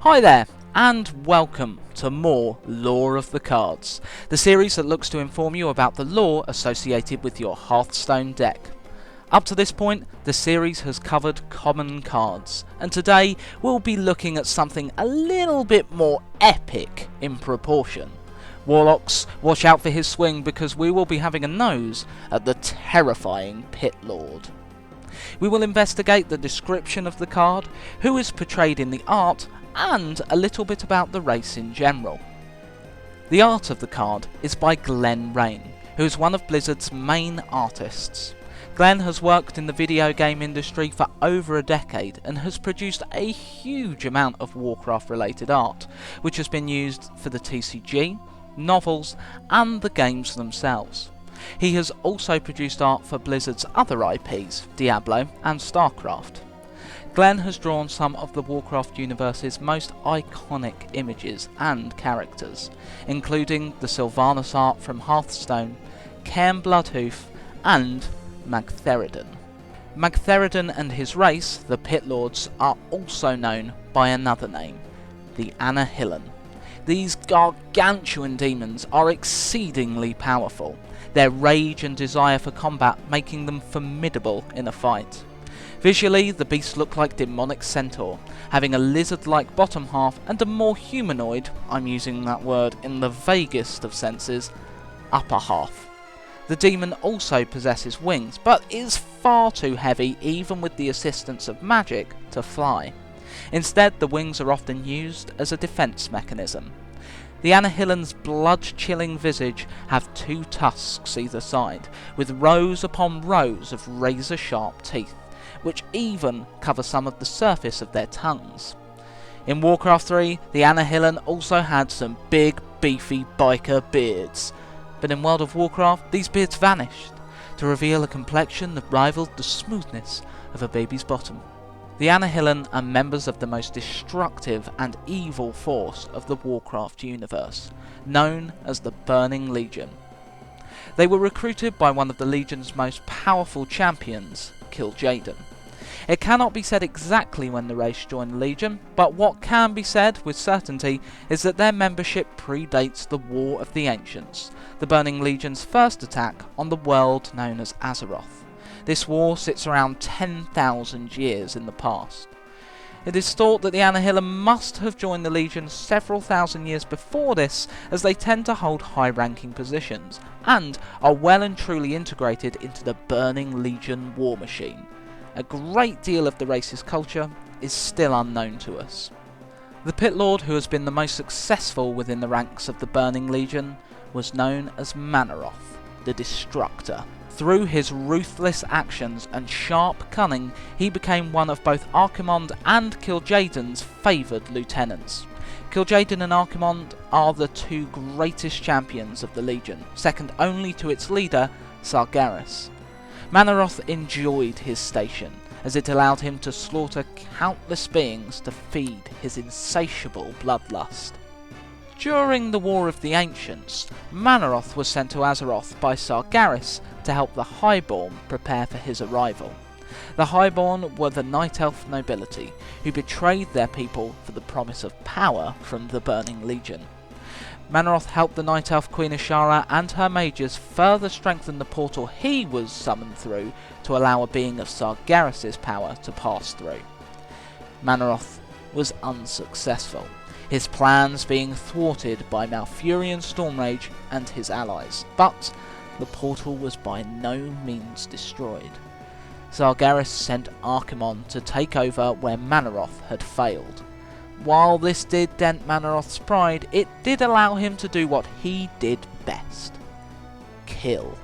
Hi there, and welcome to more Lore of the Cards, the series that looks to inform you about the lore associated with your Hearthstone deck. Up to this point, the series has covered common cards, and today we'll be looking at something a little bit more epic in proportion. Warlocks, watch out for his swing because we will be having a nose at the terrifying Pit Lord. We will investigate the description of the card, who is portrayed in the art, and a little bit about the race in general. The art of the card is by Glenn Rain, who is one of Blizzard's main artists. Glenn has worked in the video game industry for over a decade and has produced a huge amount of Warcraft related art, which has been used for the TCG, novels and the games themselves. He has also produced art for Blizzard's other IPs, Diablo and StarCraft. Glenn has drawn some of the Warcraft universe's most iconic images and characters, including the Sylvanas art from Hearthstone, Cairn Bloodhoof and Magtheridon. Magtheridon and his race, the Pit Lords, are also known by another name, the Annihilin. These gargantuan demons are exceedingly powerful, their rage and desire for combat making them formidable in a fight. Visually, the beasts look like demonic centaur, having a lizard-like bottom half and a more humanoid, I'm using that word in the vaguest of senses, upper half. The demon also possesses wings, but is far too heavy even with the assistance of magic to fly. Instead, the wings are often used as a defense mechanism. The Annihilin's blood-chilling visage have two tusks either side, with rows upon rows of razor-sharp teeth, which even cover some of the surface of their tongues. In Warcraft 3, the Annihilin also had some big, beefy biker beards, but in World of Warcraft, these beards vanished, to reveal a complexion that rivaled the smoothness of a baby's bottom. The Annihilin are members of the most destructive and evil force of the Warcraft universe, known as the Burning Legion. They were recruited by one of the Legion's most powerful champions, Kil'Jaeden. It cannot be said exactly when the race joined the Legion, but what can be said with certainty is that their membership predates the War of the Ancients, the Burning Legion's first attack on the world known as Azeroth. This war sits around 10,000 years in the past. It is thought that the Annihilin must have joined the Legion several thousand years before this, as they tend to hold high-ranking positions, and are well and truly integrated into the Burning Legion war machine. A great deal of the race's culture is still unknown to us. The Pit Lord who has been the most successful within the ranks of the Burning Legion was known as Mannoroth, the Destructor. Through his ruthless actions and sharp cunning, he became one of both Archimonde and Kil'Jaeden's favoured lieutenants. Kil'Jaeden and Archimonde are the two greatest champions of the Legion, second only to its leader, Sargeras. Mannoroth enjoyed his station, as it allowed him to slaughter countless beings to feed his insatiable bloodlust. During the War of the Ancients, Mannoroth was sent to Azeroth by Sargeras to help the Highborn prepare for his arrival. The Highborn were the Night Elf nobility, who betrayed their people for the promise of power from the Burning Legion. Mannoroth helped the Night Elf Queen Ashara and her mages further strengthen the portal he was summoned through to allow a being of Sargeras' power to pass through. Mannoroth was unsuccessful, his plans being thwarted by Malfurion Stormrage and his allies, but the portal was by no means destroyed. Sargeras sent Archimonde to take over where Mannoroth had failed. While this did dent Mannoroth's pride, it did allow him to do what he did best: kill.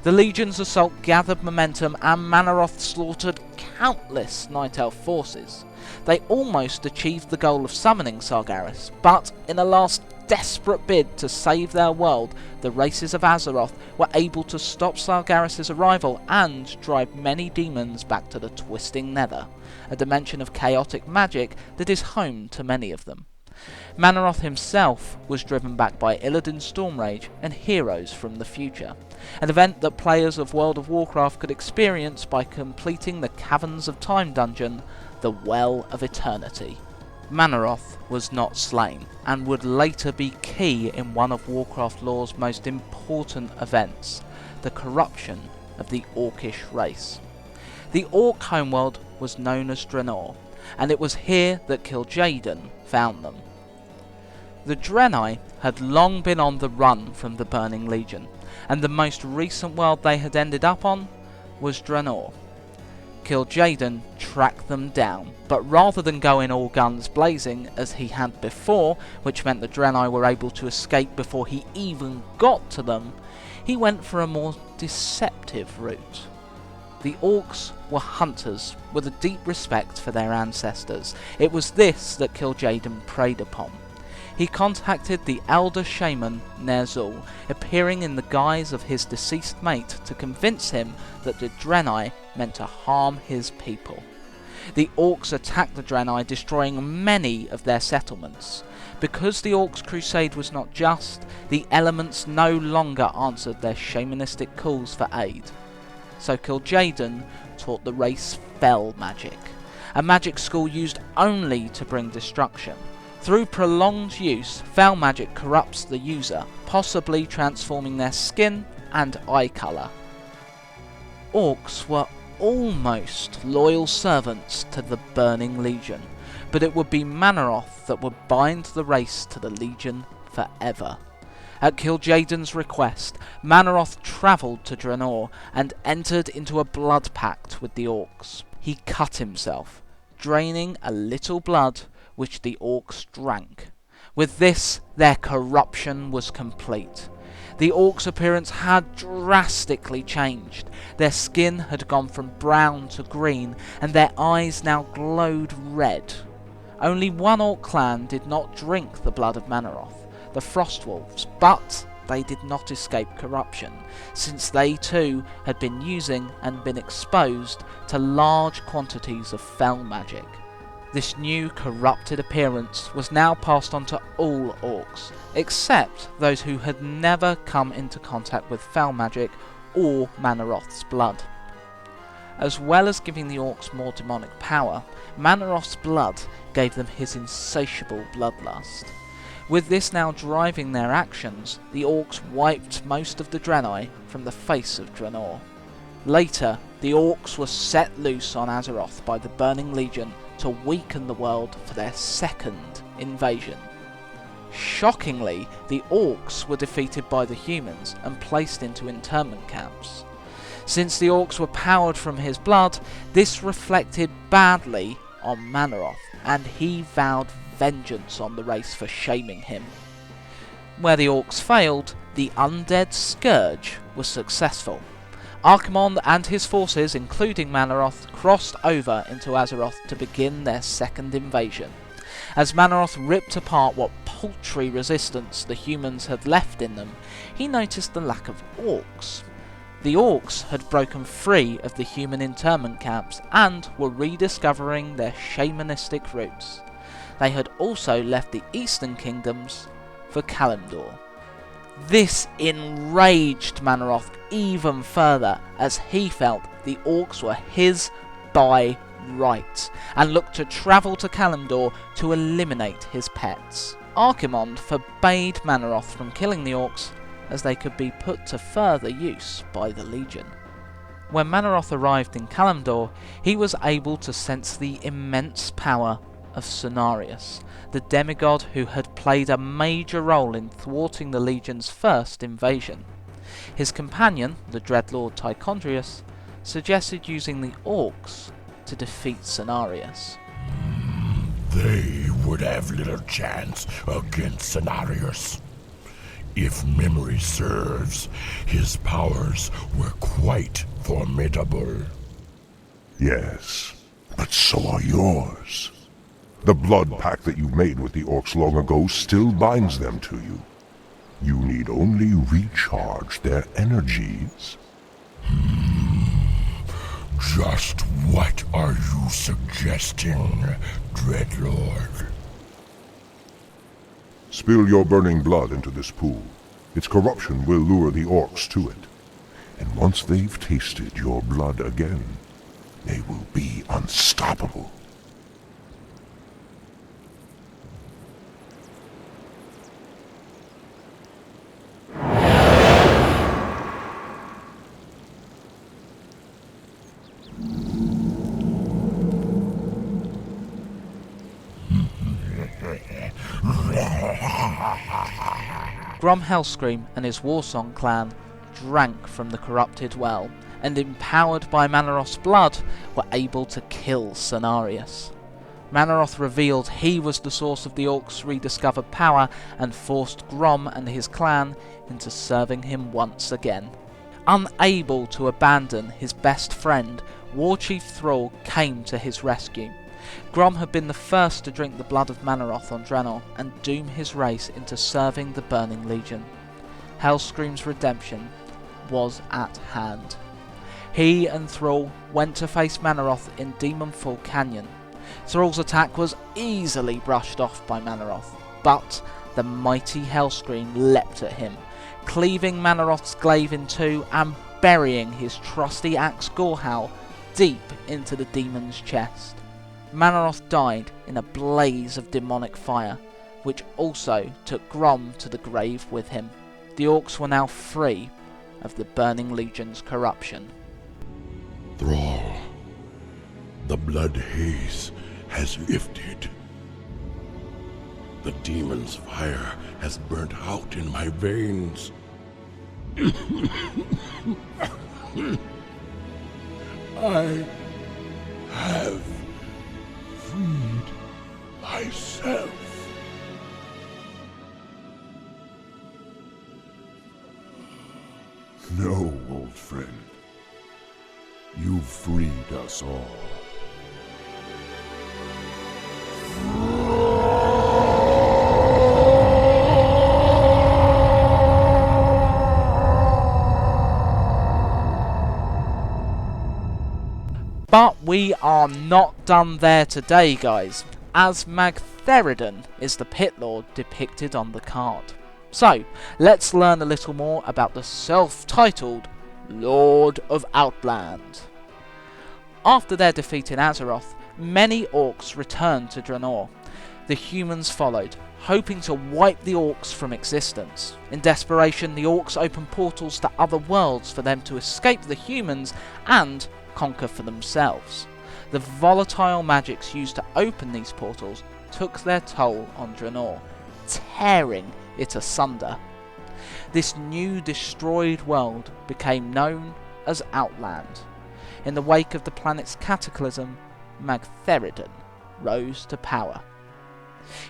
The Legion's assault gathered momentum and Mannoroth slaughtered countless Night Elf forces. They almost achieved the goal of summoning Sargeras, but in a last desperate bid to save their world, the races of Azeroth were able to stop Sargeras' arrival and drive many demons back to the Twisting Nether, a dimension of chaotic magic that is home to many of them. Mannoroth himself was driven back by Illidan Stormrage and heroes from the future, an event that players of World of Warcraft could experience by completing the Caverns of Time dungeon, the Well of Eternity. Mannoroth was not slain, and would later be key in one of Warcraft lore's most important events, the corruption of the Orcish race. The Orc homeworld was known as Draenor, and it was here that Kil'Jaeden found them. The Draenei had long been on the run from the Burning Legion, and the most recent world they had ended up on was Draenor. Kil'Jaeden tracked them down, but rather than going all guns blazing as he had before, which meant the Draenei were able to escape before he even got to them, he went for a more deceptive route. The Orcs were hunters with a deep respect for their ancestors. It was this that Kil'Jaeden preyed upon. He contacted the elder shaman Ner'zhul, appearing in the guise of his deceased mate to convince him that the Draenei meant to harm his people. The Orcs attacked the Draenei, destroying many of their settlements. Because the Orcs' crusade was not just, the elements no longer answered their shamanistic calls for aid. So Kil'Jaeden taught the race Fel magic, a magic school used only to bring destruction. Through prolonged use, Fel magic corrupts the user, possibly transforming their skin and eye colour. Orcs were almost loyal servants to the Burning Legion, but it would be Mannoroth that would bind the race to the Legion forever. At Kil'Jaeden's request, Mannoroth travelled to Draenor and entered into a blood pact with the Orcs. He cut himself, draining a little blood which the Orcs drank. With this, their corruption was complete. The Orcs' appearance had drastically changed. Their skin had gone from brown to green, and their eyes now glowed red. Only one Orc clan did not drink the blood of Mannoroth, the Frostwolves, but they did not escape corruption, since they too had been using and been exposed to large quantities of Fel magic. This new corrupted appearance was now passed on to all Orcs, except those who had never come into contact with Fel magic or Mannoroth's blood. As well as giving the Orcs more demonic power, Mannoroth's blood gave them his insatiable bloodlust. With this now driving their actions, the Orcs wiped most of the Draenei from the face of Draenor. Later, the Orcs were set loose on Azeroth by the Burning Legion to weaken the world for their second invasion. Shockingly, the Orcs were defeated by the humans and placed into internment camps. Since the Orcs were powered from his blood, this reflected badly on Mannoroth, and he vowed vengeance on the race for shaming him. Where the Orcs failed, the undead Scourge was successful. Archimonde and his forces, including Mannoroth, crossed over into Azeroth to begin their second invasion. As Mannoroth ripped apart what paltry resistance the humans had left in them, he noticed the lack of Orcs. The Orcs had broken free of the human internment camps and were rediscovering their shamanistic roots. They had also left the Eastern Kingdoms for Kalimdor. This enraged Mannoroth even further, as he felt the Orcs were his by right, and looked to travel to Kalimdor to eliminate his pets. Archimonde forbade Mannoroth from killing the Orcs, as they could be put to further use by the Legion. When Mannoroth arrived in Kalimdor, he was able to sense the immense power of Cenarius, the demigod who had played a major role in thwarting the Legion's first invasion. His companion, the Dreadlord Tichondrius, suggested using the Orcs to defeat Cenarius. They would have little chance against Cenarius. If memory serves, his powers were quite formidable. Yes, but so are yours. The blood pact that you made with the Orcs long ago still binds them to you. You need only recharge their energies. Just what are you suggesting, Dreadlord? Spill your burning blood into this pool. Its corruption will lure the Orcs to it. And once they've tasted your blood again, they will be unstoppable. Grom Hellscream and his Warsong clan drank from the corrupted well, and empowered by Mannoroth's blood, were able to kill Cenarius. Mannoroth revealed he was the source of the Orcs' rediscovered power and forced Grom and his clan into serving him once again. Unable to abandon his best friend, Warchief Thrall came to his rescue. Grom had been the first to drink the blood of Mannoroth on Draenor and doom his race into serving the Burning Legion. Hellscream's redemption was at hand. He and Thrall went to face Mannoroth in Demonfall Canyon. Thrall's attack was easily brushed off by Mannoroth, but the mighty Hellscream leapt at him, cleaving Mannoroth's glaive in two and burying his trusty axe Gorehowl deep into the demon's chest. Mannoroth died in a blaze of demonic fire, which also took Grom to the grave with him. The Orcs were now free of the Burning Legion's corruption. Thrall, the blood haze has lifted. The demon's fire has burnt out in my veins. I have freed myself. No, old friend. You've freed us all. But we are not done there today, guys, as Magtheridon is the Pit Lord depicted on the card. So, let's learn a little more about the self-titled Lord of Outland. After their defeat in Azeroth, many Orcs returned to Draenor. The humans followed, hoping to wipe the Orcs from existence. In desperation, the Orcs opened portals to other worlds for them to escape the humans and conquer for themselves. The volatile magics used to open these portals took their toll on Draenor, tearing it asunder. This new destroyed world became known as Outland. In the wake of the planet's cataclysm, Magtheridon rose to power.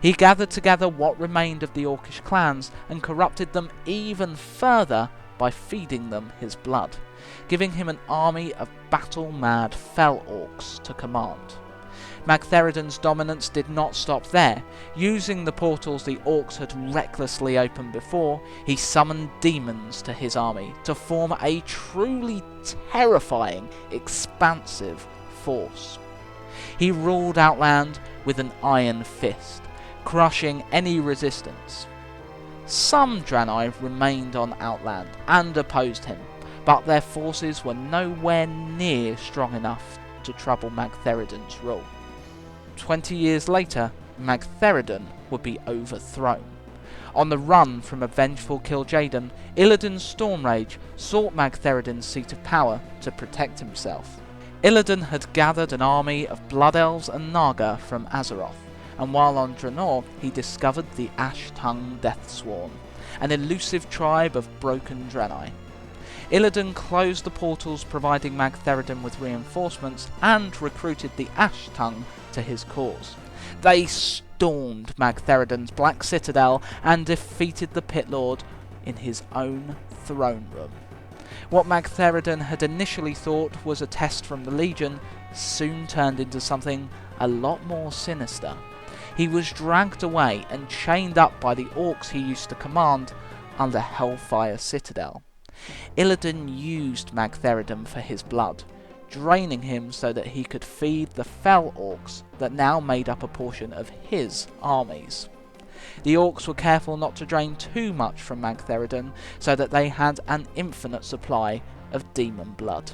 He gathered together what remained of the Orcish clans and corrupted them even further by feeding them his blood, giving him an army of battle-mad Fel Orcs to command. Magtheridon's dominance did not stop there. Using the portals the Orcs had recklessly opened before, he summoned demons to his army to form a truly terrifying, expansive force. He ruled Outland with an iron fist, crushing any resistance. Some Draenei remained on Outland and opposed him, but their forces were nowhere near strong enough to trouble Magtheridon's rule. 20 years later, Magtheridon would be overthrown. On the run from a vengeful Kil'Jaeden, Illidan's Stormrage sought Magtheridon's seat of power to protect himself. Illidan had gathered an army of Blood Elves and Naga from Azeroth, and while on Draenor he discovered the Ash-Tongue Deathsworn, an elusive tribe of broken Draenei. Illidan closed the portals, providing Magtheridon with reinforcements, and recruited the Ash-Tongue to his cause. They stormed Magtheridon's Black Citadel and defeated the Pit Lord in his own throne room. What Magtheridon had initially thought was a test from the Legion soon turned into something a lot more sinister. He was dragged away and chained up by the Orcs he used to command under Hellfire Citadel. Illidan used Magtheridon for his blood, draining him so that he could feed the Fel Orcs that now made up a portion of his armies. The Orcs were careful not to drain too much from Magtheridon so that they had an infinite supply of demon blood.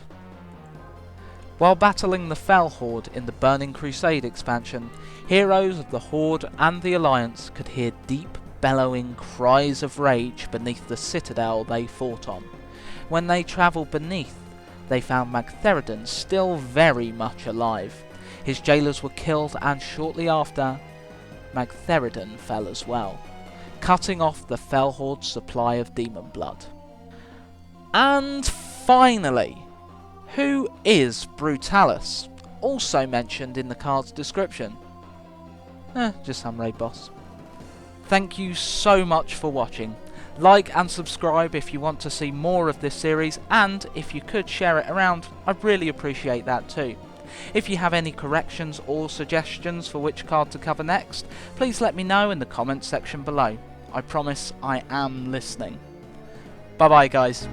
While battling the Fel Horde in the Burning Crusade expansion, heroes of the Horde and the Alliance could hear deep bellowing cries of rage beneath the citadel they fought on. When they travelled beneath, they found Magtheridon still very much alive. His jailers were killed, and shortly after, Magtheridon fell as well, cutting off the Felhorde's supply of demon blood. And finally, who is Brutalis? Also mentioned in the card's description. Just some raid boss. Thank you so much for watching. Like and subscribe if you want to see more of this series, and if you could share it around, I'd really appreciate that too. If you have any corrections or suggestions for which card to cover next, please let me know in the comments section below. I promise I am listening. Bye bye guys.